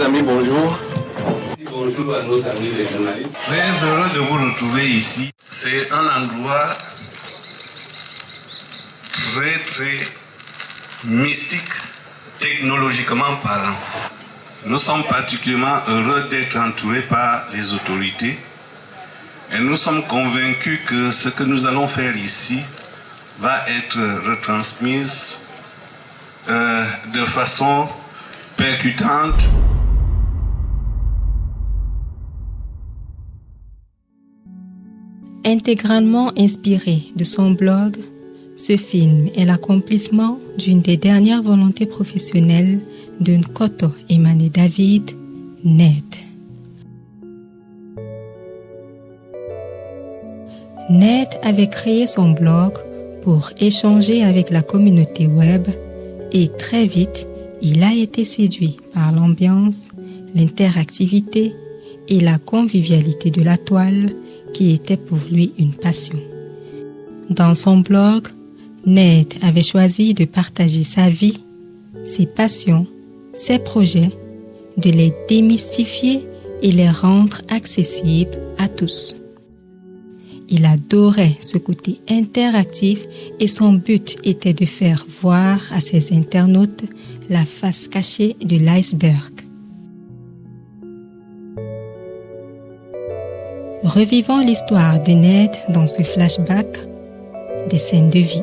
amis, bonjour. Bonjour à nos amis les journalistes. Très heureux de vous retrouver ici. C'est un endroit très mystique, technologiquement parlant. Nous sommes particulièrement heureux d'être entourés par les autorités et nous sommes convaincus que ce que nous allons faire ici va être retransmis de façon percutante. Intégralement inspiré de son blog, ce film est l'accomplissement d'une des dernières volontés professionnelles de Nkoto Emane David, Ned. Ned avait créé son blog pour échanger avec la communauté web et très vite, il a été séduit par l'ambiance, l'interactivité et la convivialité de la toile qui était pour lui une passion. Dans son blog, Ned avait choisi de partager sa vie, ses passions, ses projets, de les démystifier et les rendre accessibles à tous. Il adorait ce côté interactif et son but était de faire voir à ses internautes la face cachée de l'iceberg. Revivons l'histoire de Ned dans ce flashback des scènes de vie.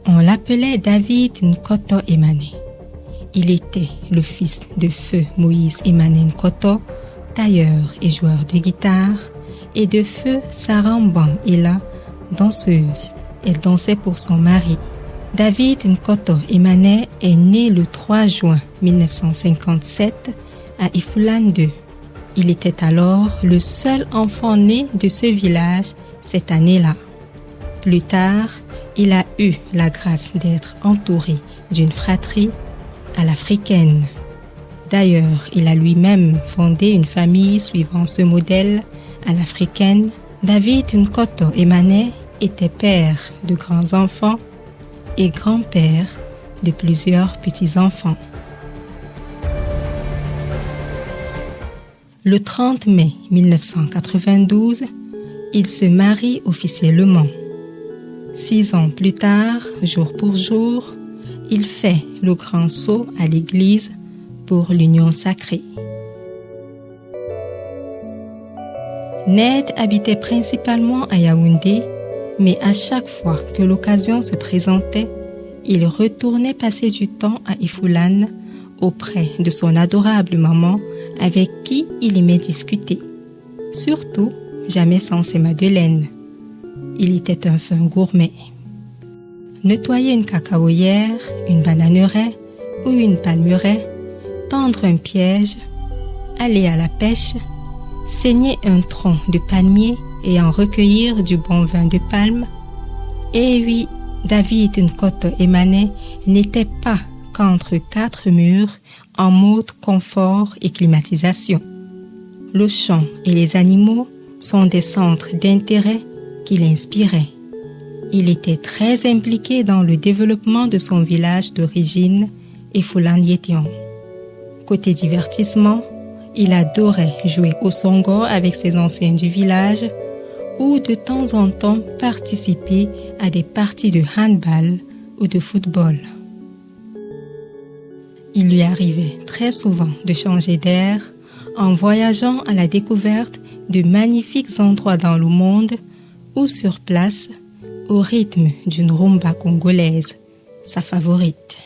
On l'appelait David Nkoto Emane. Il était le fils de feu Moïse Emane Nkoto, tailleur et joueur de guitare, et de feu Saramban Ela, danseuse. Elle dansait pour son mari. David Nkoto Emane est né le 3 juin 1957 à Ifulan 2. Il était alors le seul enfant né de ce village cette année-là. Plus tard, il a eu la grâce d'être entouré d'une fratrie à l'africaine. D'ailleurs, il a lui-même fondé une famille suivant ce modèle à l'africaine. David Nkoto Emane était père de grands enfants et grand-père de plusieurs petits-enfants. Le 30 mai 1992, il se marie officiellement. 6 ans plus tard, jour pour jour, il fait le grand saut à l'église pour l'union sacrée. Ned habitait principalement à Yaoundé, mais à chaque fois que l'occasion se présentait, il retournait passer du temps à Ifulan auprès de son adorable maman avec qui il aimait discuter. Surtout, jamais sans ses madeleines. Il était un fin gourmet. Nettoyer une cacaoyère, une bananeraie ou une palmeraie, tendre un piège, aller à la pêche, saigner un tronc de palmier et en recueillir du bon vin de palme. Et oui, David Nkoto Emane n'était pas qu'entre 4 murs en mode confort et climatisation. Le champ et les animaux sont des centres d'intérêt qui l'inspiraient. Il était très impliqué dans le développement de son village d'origine, Ifulan Yetion. Côté divertissement, il adorait jouer au songo avec ses anciens du village ou de temps en temps participer à des parties de handball ou de football. Il lui arrivait très souvent de changer d'air en voyageant à la découverte de magnifiques endroits dans le monde ou sur place au rythme d'une rumba congolaise, sa favorite.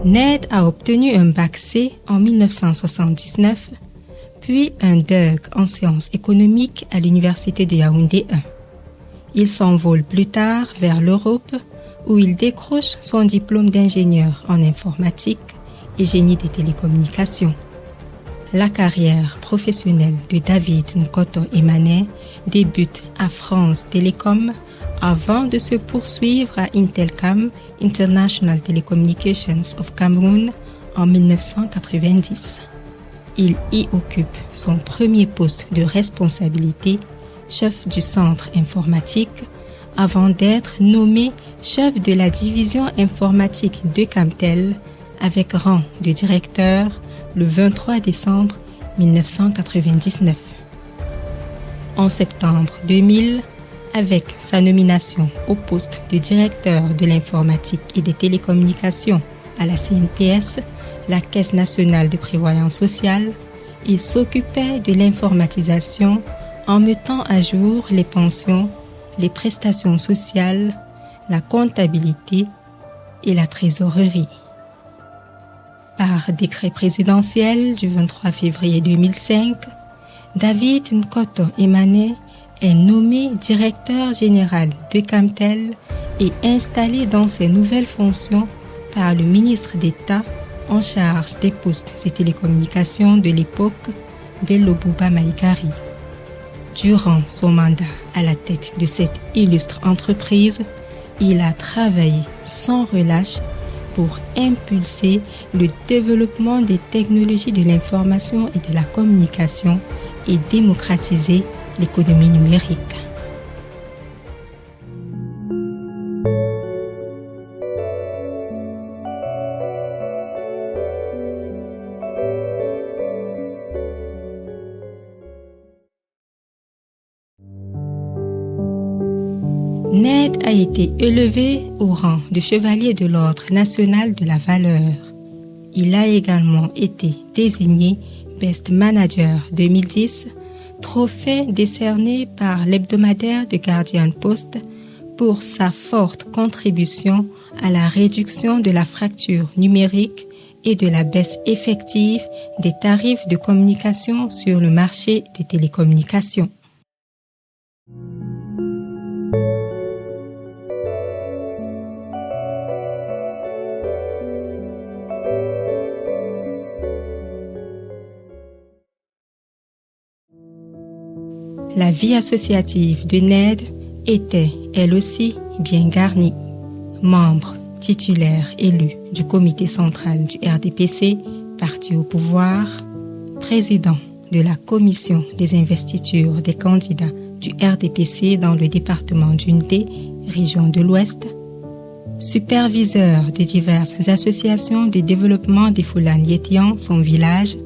Ned a obtenu un bac C en 1979, puis un DEUG en sciences économiques à l'université de Yaoundé 1. Il s'envole plus tard vers l'Europe où il décroche son diplôme d'ingénieur en informatique et génie des télécommunications. La carrière professionnelle de David Nkoto Emane débute à France Télécom avant de se poursuivre à Intelcam, International Telecommunications of Cameroon, en 1990. Il y occupe son premier poste de responsabilité, chef du centre informatique, avant d'être nommé chef de la division informatique de Camtel, avec rang de directeur le 23 décembre 1999. En septembre 2000, avec sa nomination au poste de directeur de l'informatique et des télécommunications à la CNPS, la Caisse nationale de prévoyance sociale, il s'occupait de l'informatisation en mettant à jour les pensions, les prestations sociales, la comptabilité et la trésorerie. Par décret présidentiel du 23 février 2005, David Nkoto Emane est nommé directeur général de Camtel et installé dans ses nouvelles fonctions par le ministre d'État en charge des postes et télécommunications de l'époque, Bello Bouba Maïgari. Durant son mandat à la tête de cette illustre entreprise, il a travaillé sans relâche pour impulser le développement des technologies de l'information et de la communication et démocratiser l'économie numérique. Ned a été élevé au rang de chevalier de l'Ordre national de la valeur. Il a également été désigné Best Manager 2010, trophée décerné par l'hebdomadaire The Guardian Post pour sa forte contribution à la réduction de la fracture numérique et de la baisse effective des tarifs de communication sur le marché des télécommunications. La vie associative de Ned était, elle aussi, bien garnie. Membre titulaire élu du comité central du RDPC, parti au pouvoir, président de la commission des investitures des candidats du RDPC dans le département d'Undé, région de l'Ouest, superviseur de diverses associations de développement des Foulane-Yétian, son village,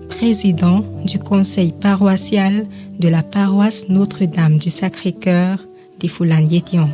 président du conseil paroissial de la paroisse Notre-Dame du Sacré-Cœur des Foulane-Yétian.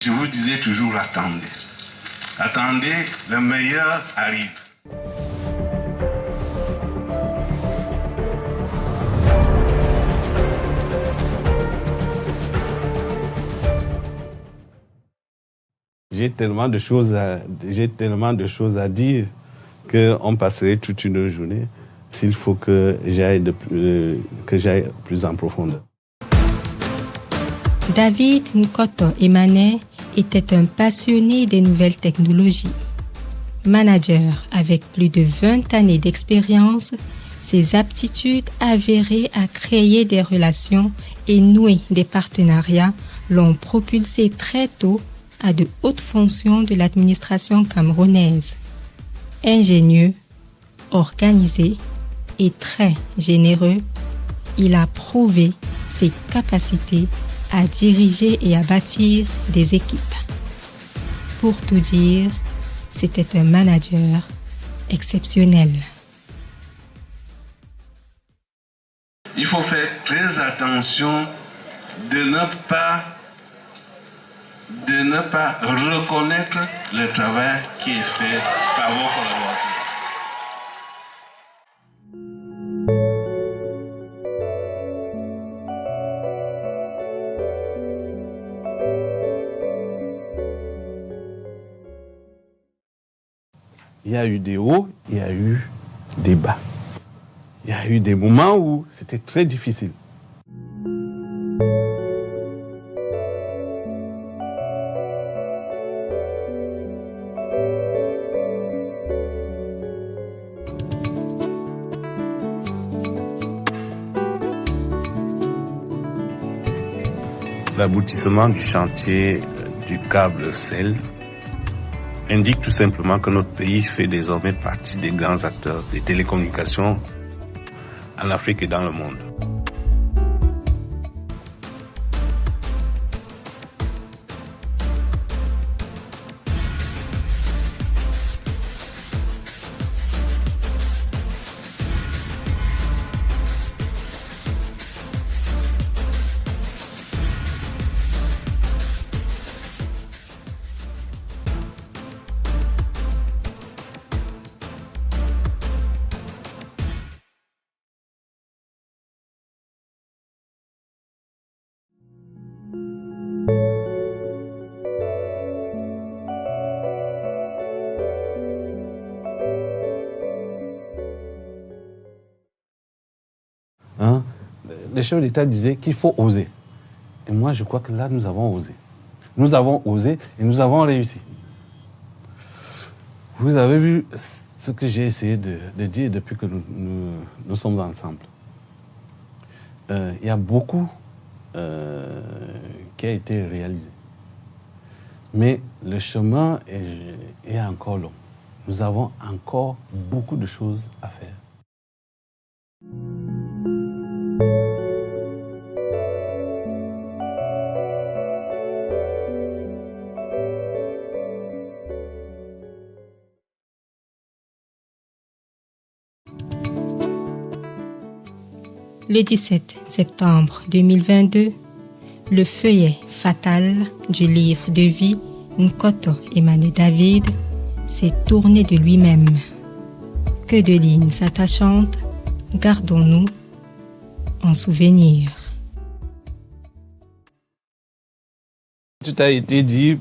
Je vous disais toujours attendez. Attendez, le meilleur arrive. J'ai tellement de choses à dire qu'on passerait toute une journée s'il faut que j'aille plus en profondeur. David Nkoto Emane était un passionné des nouvelles technologies. Manager avec plus de 20 années d'expérience, ses aptitudes avérées à créer des relations et nouer des partenariats l'ont propulsé très tôt à de hautes fonctions de l'administration camerounaise. Ingénieux, organisé et très généreux, il a prouvé ses capacités à diriger et à bâtir des équipes. Pour tout dire, c'était un manager exceptionnel. Il faut faire très attention de ne pas reconnaître le travail qui est fait par vos collaborateurs. Il y a eu des hauts, il y a eu des bas. Il y a eu des moments où c'était très difficile. L'aboutissement du chantier du câble SEL indique tout simplement que notre pays fait désormais partie des grands acteurs des télécommunications en Afrique et dans le monde. Les chefs d'État disaient qu'il faut oser. Et moi, je crois que là, nous avons osé. Nous avons osé et nous avons réussi. Vous avez vu ce que j'ai essayé de dire depuis que nous sommes ensemble. Il y a beaucoup qui a été réalisé. Mais le chemin est encore long. Nous avons encore beaucoup de choses à faire. Le 17 septembre 2022, le feuillet fatal du livre de vie Nkoto Emmanuel David s'est tourné de lui-même. Que de lignes attachantes gardons-nous en souvenir. Tout a été dit